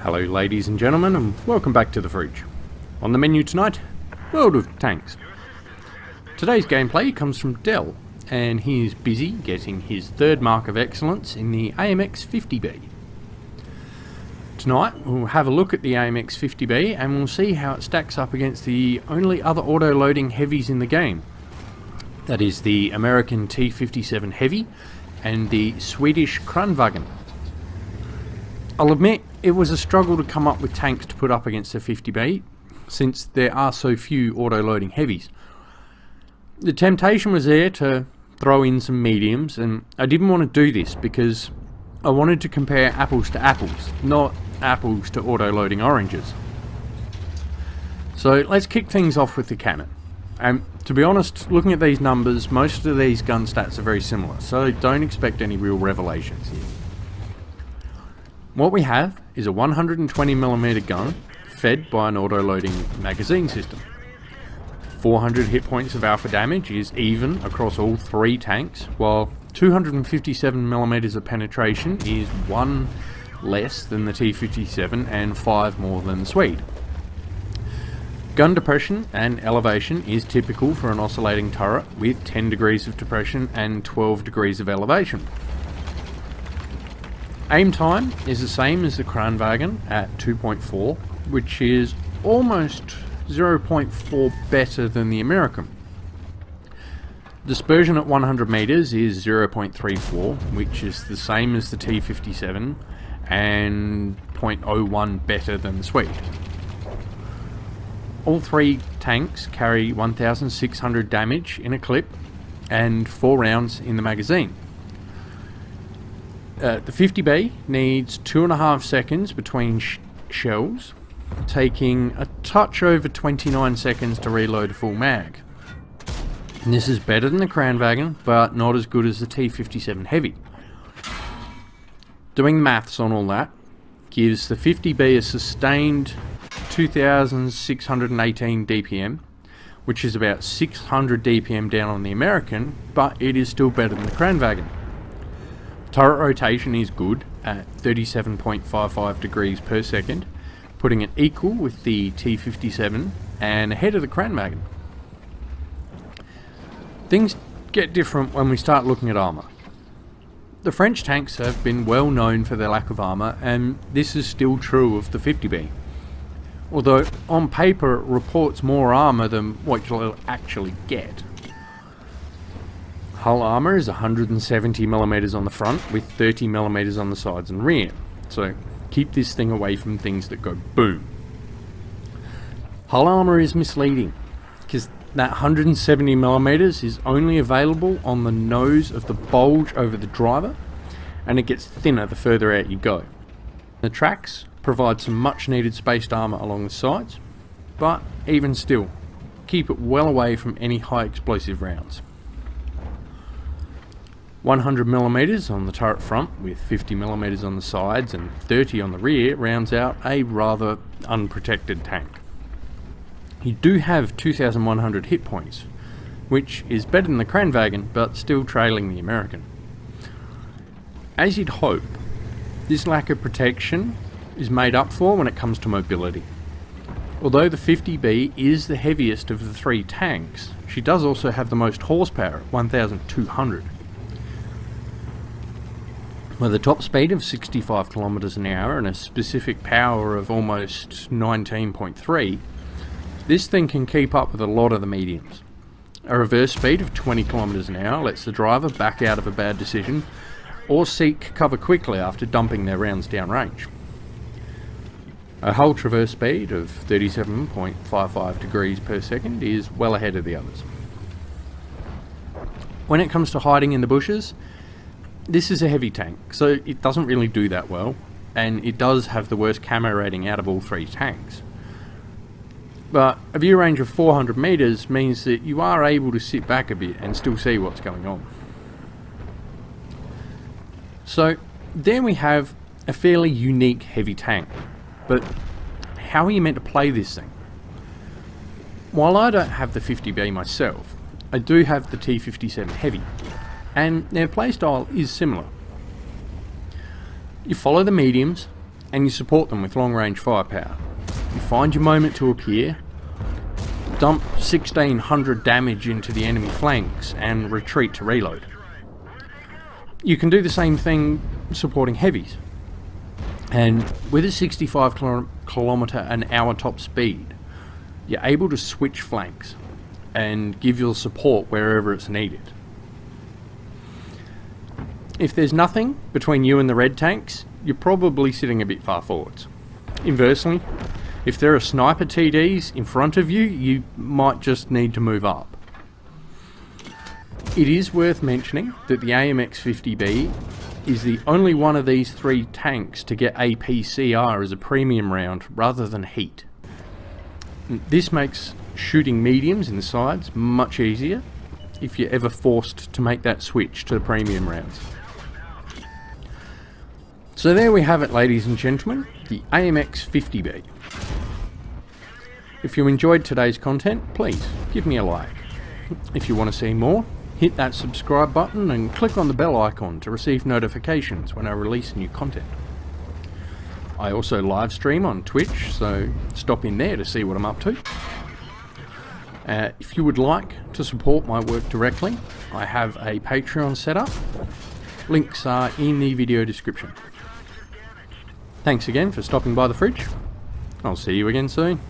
Hello ladies and gentlemen, and welcome back to the fridge. On the menu tonight, World of Tanks. Today's gameplay comes from Dell, and he's busy getting his third mark of excellence in the AMX 50B. Tonight we'll have a look at the AMX 50B and we'll see how it stacks up against the only other auto-loading heavies in the game. That is the American T57 Heavy and the Swedish Kranvagn. I'll admit it was a struggle to come up with tanks to put up against the 50B, since there are so few auto-loading heavies. The temptation was there to throw in some mediums, and I didn't want to do this because I wanted to compare apples to apples, not apples to auto-loading oranges. So let's kick things off with the cannon. And to be honest, looking at these numbers, most of these gun stats are very similar, so don't expect any real revelations here. What we have is a 120mm gun fed by an auto-loading magazine system. 400 hit points of alpha damage is even across all three tanks, while 257mm of penetration is 1 less than the T57 and 5 more than the Swede. Gun depression and elevation is typical for an oscillating turret with 10 degrees of depression and 12 degrees of elevation. Aim time is the same as the Kranvagn at 2.4, which is almost 0.4 better than the American. Dispersion at 100 meters is 0.34, which is the same as the T57 and 0.01 better than the Swede. All three tanks carry 1600 damage in a clip and 4 rounds in the magazine. The 50B needs 2.5 seconds between shells, taking a touch over 29 seconds to reload a full mag. And this is better than the Kranvagn, but not as good as the T57 Heavy. Doing the maths on all that gives the 50B a sustained 2618 DPM, which is about 600 DPM down on the American, but it is still better than the Kranvagn. Turret rotation is good at 37.55 degrees per second, putting it equal with the T57 and ahead of the Kranvagn. Things get different when we start looking at armour. The French tanks have been well known for their lack of armour, and this is still true of the 50B. Although on paper it reports more armour than what you'll actually get. Hull armour is 170mm on the front with 30mm on the sides and rear, so keep this thing away from things that go boom. Hull armour is misleading because that 170mm is only available on the nose of the bulge over the driver, and it gets thinner the further out you go. The tracks provide some much needed spaced armour along the sides, but even still, keep it well away from any high explosive rounds. 100mm on the turret front with 50mm on the sides and 30 on the rear rounds out a rather unprotected tank. You do have 2100 hit points, which is better than the Kranvagn but still trailing the American. As you'd hope, this lack of protection is made up for when it comes to mobility. Although the 50B is the heaviest of the three tanks, she does also have the most horsepower at 1200. With a top speed of 65 km an hour and a specific power of almost 19.3, this thing can keep up with a lot of the mediums. A reverse speed of 20 km an hour lets the driver back out of a bad decision or seek cover quickly after dumping their rounds downrange. A hull traverse speed of 37.55 degrees per second is well ahead of the others. When it comes to hiding in the bushes, this is a heavy tank, so it doesn't really do that well, and it does have the worst camo rating out of all three tanks. But a view range of 400 meters means that you are able to sit back a bit and still see what's going on. So there we have a fairly unique heavy tank, but how are you meant to play this thing? While I don't have the 50B myself, I do have the T57 Heavy, and their playstyle is similar. You follow the mediums and you support them with long range firepower. You find your moment to appear, dump 1600 damage into the enemy flanks and retreat to reload. You can do the same thing supporting heavies, and with a 65 kilometer an hour top speed, you're able to switch flanks and give your support wherever it's needed. If there's nothing between you and the red tanks, you're probably sitting a bit far forwards. Inversely, if there are sniper TDs in front of you, you might just need to move up. It is worth mentioning that the AMX 50B is the only one of these three tanks to get APCR as a premium round rather than heat. This makes shooting mediums in the sides much easier if you're ever forced to make that switch to the premium rounds. So there we have it, ladies and gentlemen, the AMX 50B. If you enjoyed today's content, please give me a like. If you want to see more, hit that subscribe button and click on the bell icon to receive notifications when I release new content. I also live stream on Twitch, so stop in there to see what I'm up to. If you would like to support my work directly, I have a Patreon set up. Links are in the video description. Thanks again for stopping by the fridge. I'll see you again soon.